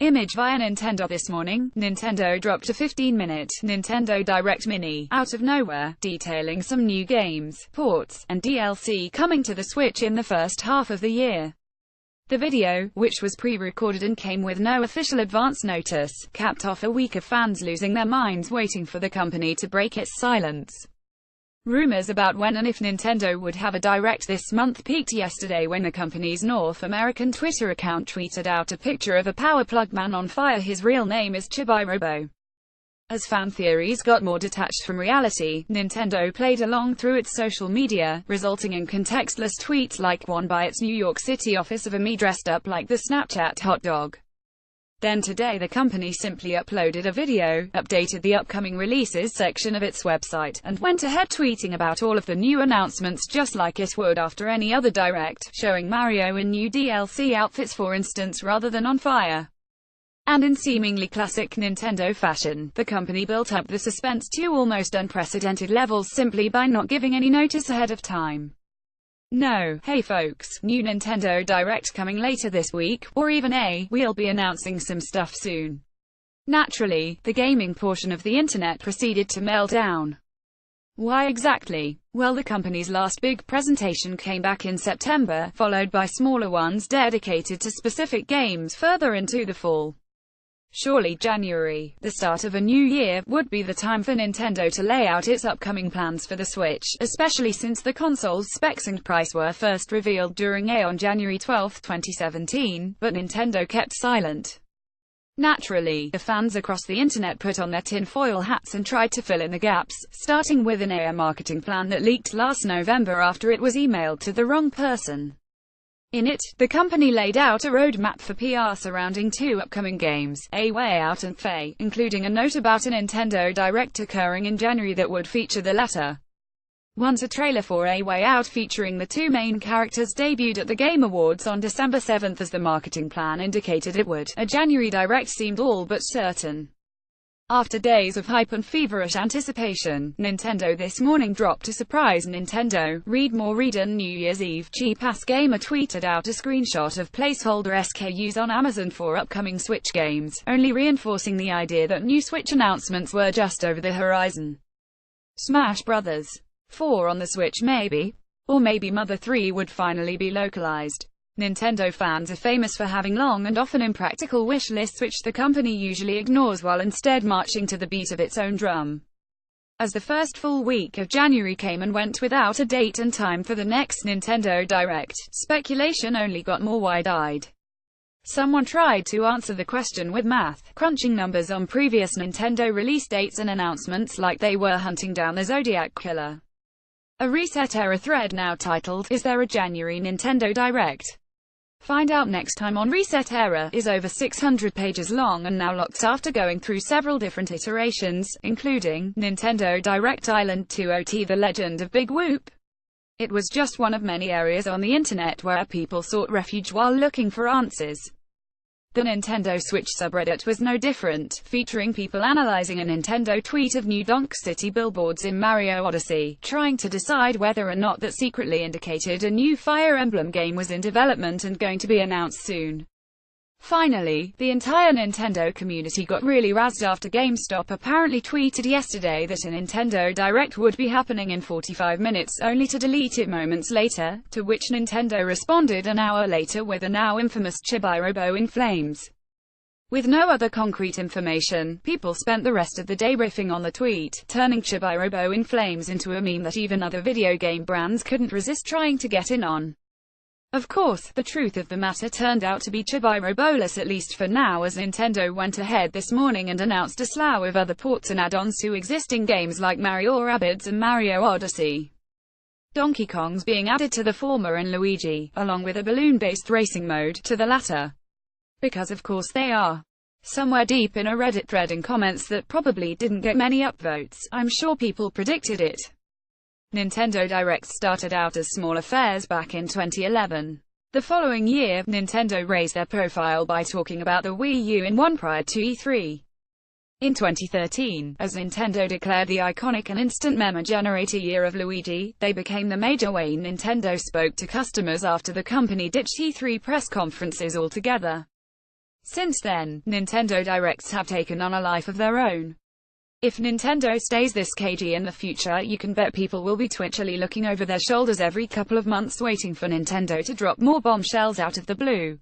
Image via Nintendo. This morning, Nintendo dropped a 15-minute Nintendo Direct Mini out of nowhere, detailing some new games, ports, and DLC coming to the Switch in the first half of the year. The video, which was pre-recorded and came with no official advance notice, capped off a week of fans losing their minds waiting for the company to break its silence. Rumors about when and if Nintendo would have a Direct this month peaked yesterday when the company's North American Twitter account tweeted out a picture of a power plug man on fire. His real name is Chibi-Robo. As fan theories got more detached from reality, Nintendo played along through its social media, resulting in contextless tweets like one by its New York City office of a me dressed up like the Snapchat hot dog. Then today the company simply uploaded a video, updated the upcoming releases section of its website, and went ahead tweeting about all of the new announcements just like it would after any other Direct, showing Mario in new DLC outfits for instance rather than on fire. And in seemingly classic Nintendo fashion, the company built up the suspense to almost unprecedented levels simply by not giving any notice ahead of time. No, hey folks, new Nintendo Direct coming later this week, or even we'll be announcing some stuff soon. Naturally, the gaming portion of the internet proceeded to melt down. Why exactly? Well, the company's last big presentation came back in September, followed by smaller ones dedicated to specific games further into the fall. Surely January, the start of a new year, would be the time for Nintendo to lay out its upcoming plans for the Switch, especially since the console's specs and price were first revealed during on January 12, 2017, but Nintendo kept silent. Naturally, the fans across the internet put on their tinfoil hats and tried to fill in the gaps, starting with an marketing plan that leaked last November after it was emailed to the wrong person. In it, the company laid out a roadmap for PR surrounding two upcoming games, A Way Out and Faye, including a note about a Nintendo Direct occurring in January that would feature the latter. Once a trailer for A Way Out featuring the two main characters debuted at the Game Awards on December 7 as the marketing plan indicated it would, a January Direct seemed all but certain. After days of hype and feverish anticipation, Nintendo this morning dropped a surprise Nintendo Read More reader. New Year's Eve, Cheap-Ass Gamer tweeted out a screenshot of placeholder SKUs on Amazon for upcoming Switch games, only reinforcing the idea that new Switch announcements were just over the horizon. Smash Bros. 4 on the Switch maybe? Or maybe Mother 3 would finally be localized. Nintendo fans are famous for having long and often impractical wish lists which the company usually ignores while instead marching to the beat of its own drum. As the first full week of January came and went without a date and time for the next Nintendo Direct, speculation only got more wide-eyed. Someone tried to answer the question with math, crunching numbers on previous Nintendo release dates and announcements like they were hunting down the Zodiac Killer. A Reset Era thread now titled, "Is there a January Nintendo Direct?" Find out next time on Reset Era, is over 600 pages long and now locked after going through several different iterations, including Nintendo Direct Island 2.0 The Legend of Big Whoop. It was just one of many areas on the internet where people sought refuge while looking for answers. The Nintendo Switch subreddit was no different, featuring people analyzing a Nintendo tweet of new Donk City billboards in Mario Odyssey, trying to decide whether or not that secretly indicated a new Fire Emblem game was in development and going to be announced soon. Finally, the entire Nintendo community got really razzed after GameStop apparently tweeted yesterday that a Nintendo Direct would be happening in 45 minutes, only to delete it moments later, to which Nintendo responded an hour later with a now infamous Chibi-Robo in flames. With no other concrete information, people spent the rest of the day riffing on the tweet, turning Chibi-Robo in flames into a meme that even other video game brands couldn't resist trying to get in on. Of course, the truth of the matter turned out to be Chibi-Roboless at least for now, as Nintendo went ahead this morning and announced a slew of other ports and add-ons to existing games like Mario Rabbids and Mario Odyssey. Donkey Kong's being added to the former and Luigi, along with a balloon-based racing mode to the latter. Because of course they are. Somewhere deep in a Reddit thread in comments that probably didn't get many upvotes, I'm sure people predicted it. Nintendo Directs started out as small affairs back in 2011. The following year, Nintendo raised their profile by talking about the Wii U in one prior to E3. In 2013, as Nintendo declared the iconic and instant meme generator year of Luigi, they became the major way Nintendo spoke to customers after the company ditched E3 press conferences altogether. Since then, Nintendo Directs have taken on a life of their own. If Nintendo stays this cagey in the future, you can bet people will be twitchily looking over their shoulders every couple of months waiting for Nintendo to drop more bombshells out of the blue.